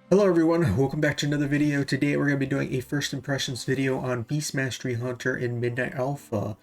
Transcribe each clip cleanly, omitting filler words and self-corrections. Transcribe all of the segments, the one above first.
Hello everyone, welcome back to another video. Today we're going to be doing a first impressions video on Beast Mastery Hunter in Midnight Alpha.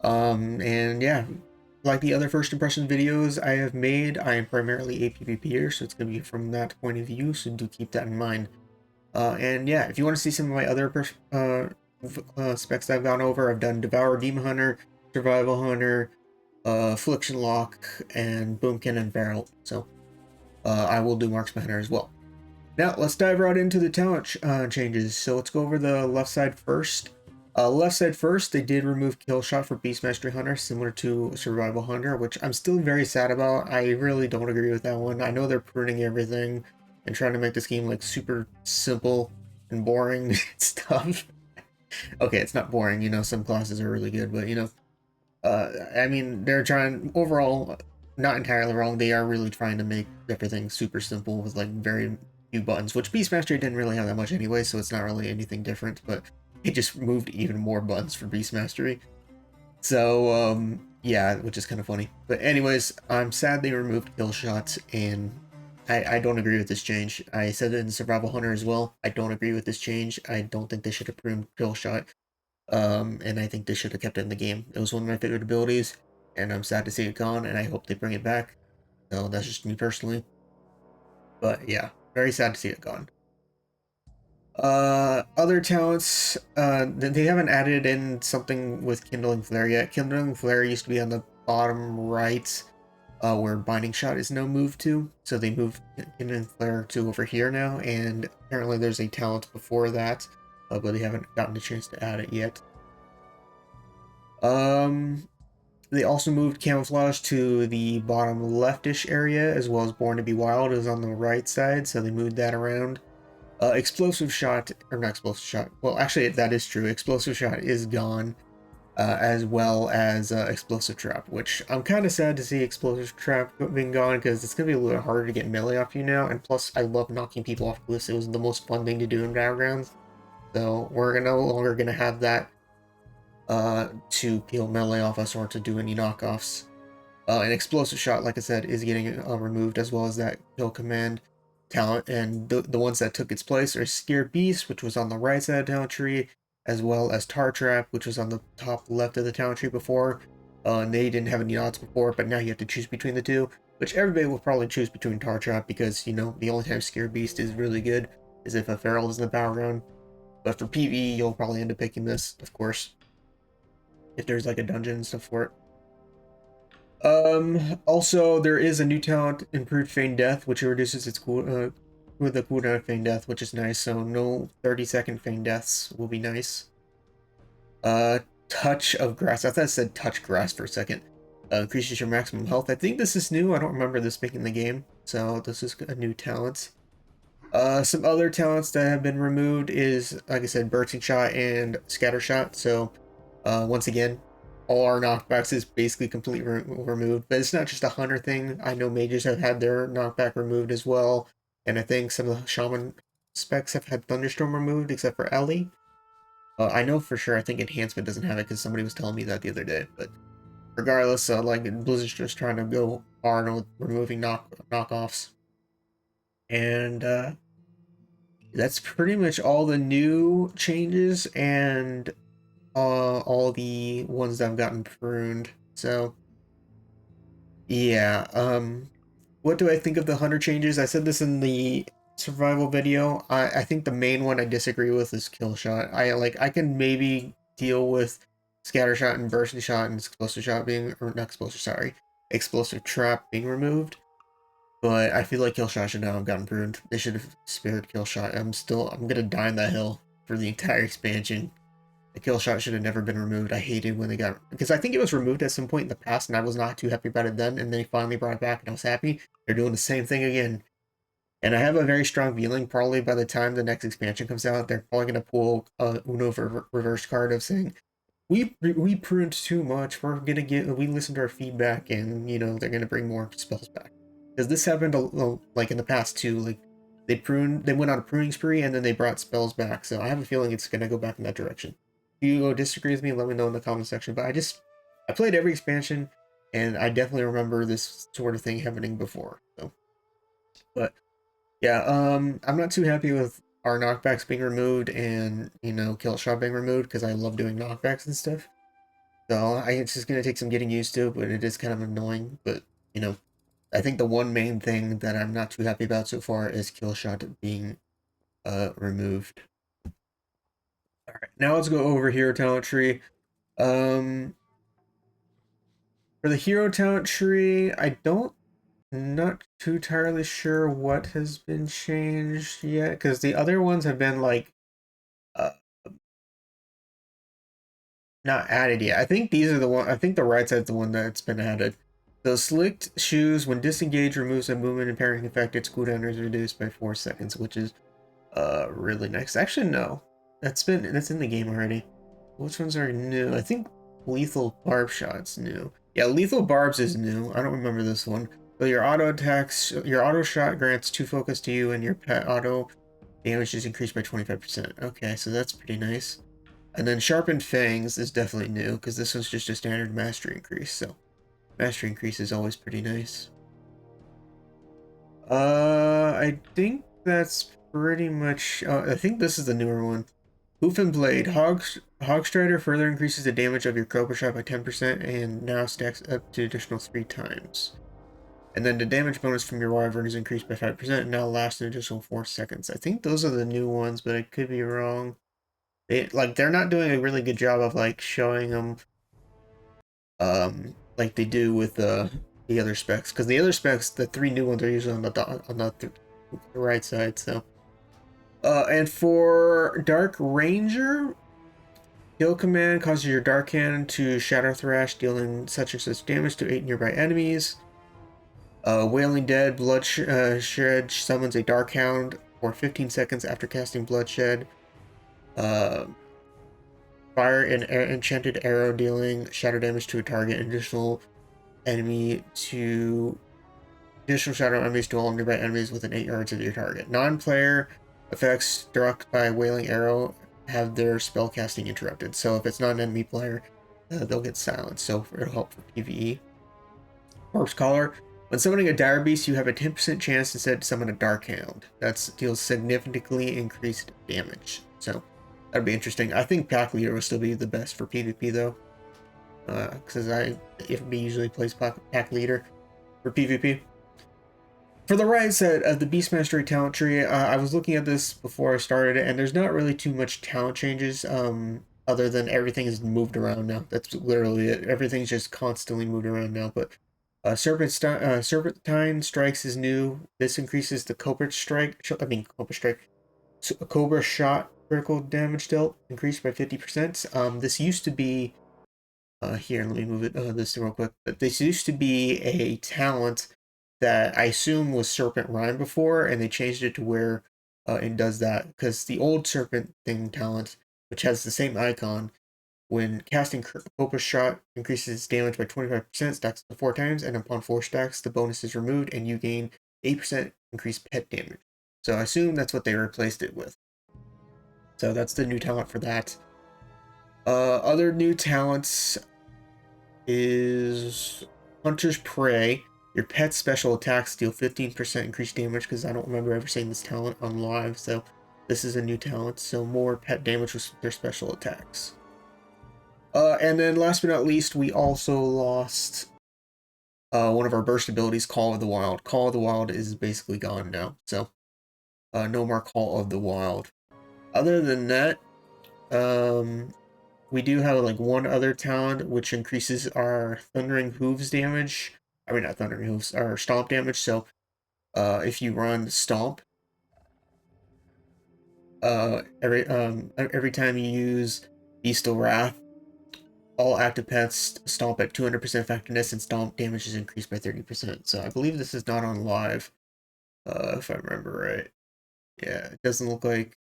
And yeah, like the other first impression videos I have made, I am primarily a PvPer, so it's going to be from that point of view, so do keep that in mind. And yeah, if you want to see some of my other specs that I've gone over, I've done Devour Demon Hunter, Survival Hunter, Affliction Lock, and Boomkin and Barrel, so I will do Marksman Hunter as well. Now, let's dive right into the talent changes. So let's go over the left side first. They did remove Kill Shot for Beast Mastery Hunter, similar to Survival Hunter, which I'm still very sad about. I really don't agree with that one. I know they're pruning everything and trying to make this game like super simple and boring and stuff. Okay, it's not boring, you know, some classes are really good, but you know, I mean, they're trying, overall, not entirely wrong. They are really trying to make everything super simple with like very few buttons, which Beast Mastery didn't really have that much anyway, so it's not really anything different, but it just moved even more buttons for Beast Mastery. So, yeah, which is kind of funny. But anyways, I'm sad they removed kill shots, and I don't agree with this change. I said it in Survival Hunter as well. I don't agree with this change. I don't think they should have pruned kill shot. And I think they should have kept it in the game. It was one of my favorite abilities, and I'm sad to see it gone, and I hope they bring it back. So that's just me personally. But yeah, very sad to see it gone. Other talents, they haven't added in something with Kindling Flare yet. Kindling Flare used to be on the bottom right, where Binding Shot is now moved to. So they moved Kindling Flare to over here now, and apparently there's a talent before that, but they haven't gotten a chance to add it yet. They also moved Camouflage to the bottom leftish area, as well as Born to be Wild is on the right side, so they moved that around. Explosive Shot, or not Explosive Shot, well actually that is true, Explosive Shot is gone, as well as Explosive Trap, which I'm kind of sad to see Explosive Trap being gone, because it's going to be a little harder to get melee off you now, and plus I love knocking people off cliffs. It was the most fun thing to do in Battlegrounds, so we're no longer going to have that to peel melee off us or to do any knockoffs. An Explosive Shot, like I said, is getting removed, as well as that kill command talent, and the ones that took its place are Scared Beast, which was on the right side of the talent tree, as well as Tar Trap, which was on the top left of the talent tree before, and they didn't have any odds before, but now you have to choose between the two, which everybody will probably choose between Tar Trap, because, you know, the only time Scared Beast is really good is if a Feral is in the battleground, but for PvE, you'll probably end up picking this, of course, if there's like a dungeon and stuff for it. Also, there is a new talent, Improved Feign Death, which reduces its with the cooldown of Feign Death, which is nice, so no 30-second Feign Deaths will be nice. Touch of Grass, I thought it said Touch Grass for a second. Increases your maximum health. I think this is new, I don't remember this making the game, so this is a new talent. Some other talents that have been removed is, like I said, Bursting Shot and Scatter Shot, so once again, all our knockbacks is basically completely removed, but it's not just a hunter thing. I know mages have had their knockback removed as well, and I think some of the shaman specs have had thunderstorm removed, except for Ellie. I know for sure, I think enhancement doesn't have it, because somebody was telling me that the other day, but regardless, like, Blizzard's just trying to go hard on removing knockoffs, and that's pretty much all the new changes, and all the ones that have gotten pruned. So yeah, what do I think of the hunter changes? I said this in the survival video. I think the main one I disagree with is kill shot. I can maybe deal with scatter shot and bursting shot and explosive shot being, or not explosive, sorry, explosive trap being removed. But I feel like kill shot should not have gotten pruned. They should have spared kill shot. I'm gonna die on that hill for the entire expansion. The kill shot should have never been removed. I hated when they got, because I think it was removed at some point in the past, and I was not too happy about it then, and they finally brought it back, and I was happy. They're doing the same thing again. And I have a very strong feeling, probably by the time the next expansion comes out, they're probably going to pull a Uno reverse card of saying, we pruned too much, we listened to our feedback, and, you know, they're going to bring more spells back. Because this happened, like, in the past, too. Like, they went on a pruning spree, and then they brought spells back, so I have a feeling it's going to go back in that direction. If you disagree with me, let me know in the comment section. But I played every expansion, and I definitely remember this sort of thing happening before. So, but Yeah, I'm not too happy with our knockbacks being removed and, you know, kill shot being removed because I love doing knockbacks and stuff. So it's just gonna take some getting used to, but it is kind of annoying. But, you know, I think the one main thing that I'm not too happy about so far is kill shot being removed. Alright, now let's go over hero talent tree. Um for the hero talent tree, not too entirely sure what has been changed yet, because the other ones have been like uh, not added yet. I think these are the one. I think the right side's the one that's been added. The slicked shoes, when disengaged, removes a movement impairing effect. Its cooldown is reduced by 4 seconds, which is really nice. Actually, no, that's in the game already. Which ones are new? I think lethal barb shot's new. Yeah, lethal barbs is new. I don't remember this one. So your auto shot grants 2 focus to you, and your pet auto damage is increased by 25%. Okay, so that's pretty nice. And then Sharpened Fangs is definitely new, because this one's just a standard mastery increase, so mastery increase is always pretty nice. I think that's pretty much... I think this is the newer one. Hoof and Blade. Hogstrider further increases the damage of your Cobra Shot by 10% and now stacks up to additional 3 times. And then the damage bonus from your Wyvern is increased by 5% and now lasts an additional 4 seconds. I think those are the new ones, but I could be wrong. They're not doing a really good job of like showing them like they do with the other specs, because the other specs, the 3 new ones are usually on the right side. So and for Dark Ranger, Kill Command causes your Dark Hand to Shadow Thrash, dealing such and such damage to 8 nearby enemies. Wailing Dead Bloodshed summons a Dark Hound for 15 seconds after casting Bloodshed. Uh, Fire an enchanted arrow, dealing shadow damage to a target. Additional shadow enemies to all nearby enemies within 8 yards of your target. Non-player effects struck by Wailing Arrow have their spellcasting interrupted. So if it's not an enemy player, they'll get silenced. So it'll help for PvE. Corpse Collar. When summoning a Dire Beast, you have a 10% chance instead to summon a Dark Hound. That deals significantly increased damage. So that'd be interesting. I think Pack Leader will still be the best for PvP though. Because FB usually plays Pack Leader for PvP. For the right side of the Beast Mastery talent tree, I was looking at this before I started, and there's not really too much talent changes, other than everything is moved around now. That's literally it. Everything's just constantly moved around now. But Serpentine Strikes is new. This increases the Cobra Strike. So a Cobra Shot critical damage dealt increased by 50%. This used to be here, let me move this real quick. But this used to be a talent that I assume was Serpent Rhyme before, and they changed it to where it does that. Because the old Serpent Thing talent, which has the same icon, when casting Cobra Shot increases damage by 25%, stacks to 4 times, and upon 4 stacks, the bonus is removed, and you gain 8% increased pet damage. So I assume that's what they replaced it with. So that's the new talent for that. Other new talents is Hunter's Prey. Your pet's special attacks deal 15% increased damage, because I don't remember ever seeing this talent on live, so this is a new talent, so more pet damage with their special attacks. And then last but not least, we also lost one of our burst abilities, Call of the Wild. Call of the Wild is basically gone now, so no more Call of the Wild. Other than that, we do have like one other talent which increases our Thundering Hooves damage. I mean, not Thundering Hooves, our Stomp damage. So if you run Stomp, every time you use Beastal Wrath, all active pets stomp at 200% effectiveness, and Stomp damage is increased by 30%. So I believe this is not on live, if I remember right. Yeah, it doesn't look like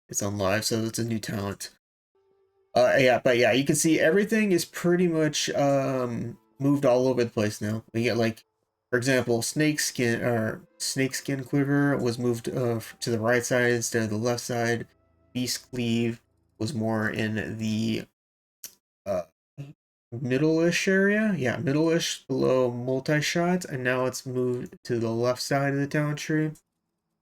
it's on live, so it's a new talent. Yeah, you can see everything is pretty much moved all over the place now. We get like, for example, Snakeskin Quiver was moved to the right side instead of the left side. Beast Cleave was more in the uh, middle-ish area. Yeah, middle-ish below multi-shot, and now it's moved to the left side of the talent tree.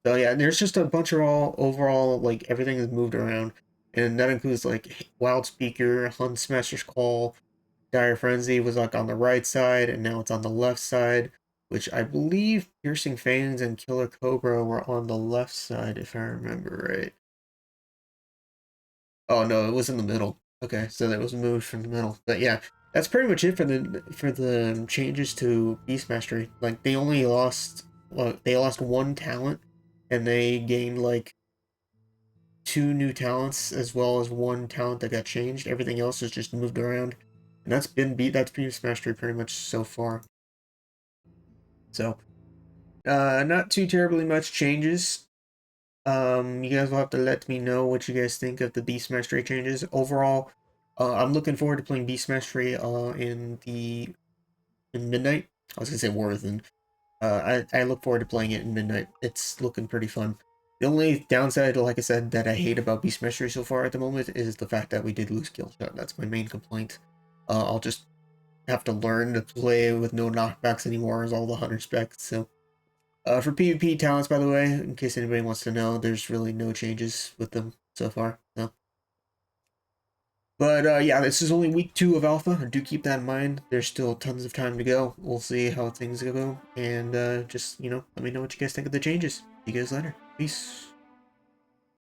So yeah, there's just a bunch of all overall like everything is moved around, and that includes like Wild Speaker, Hunt Smasher's Call, Dire Frenzy was like on the right side, and now it's on the left side, which I believe Piercing Fangs and Killer Cobra were on the left side if I remember right. Oh no, it was in the middle. Okay, so that was moved from the middle. But yeah, that's pretty much it for the changes to Beast Mastery. Like they only lost well, they lost one talent, and they gained like two new talents as well as one talent that got changed. Everything else is just moved around, and that's Beast Mastery pretty much so far. So not too terribly much changes. You guys will have to let me know what you guys think of the Beast Mastery changes. Overall, I'm looking forward to playing Beast Mastery in Midnight. I was gonna say Warzone. I look forward to playing it in Midnight. It's looking pretty fun. The only downside, like I said, that I hate about Beast Mastery so far at the moment is the fact that we did lose kill shot. That's my main complaint. I'll just have to learn to play with no knockbacks anymore as all the hunter specs. So for PvP talents, by the way, in case anybody wants to know, there's really no changes with them so far. No. But yeah, this is only week 2 of alpha. Do keep that in mind. There's still tons of time to go. We'll see how things go, and just let me know what you guys think of the changes. See you guys later. Peace.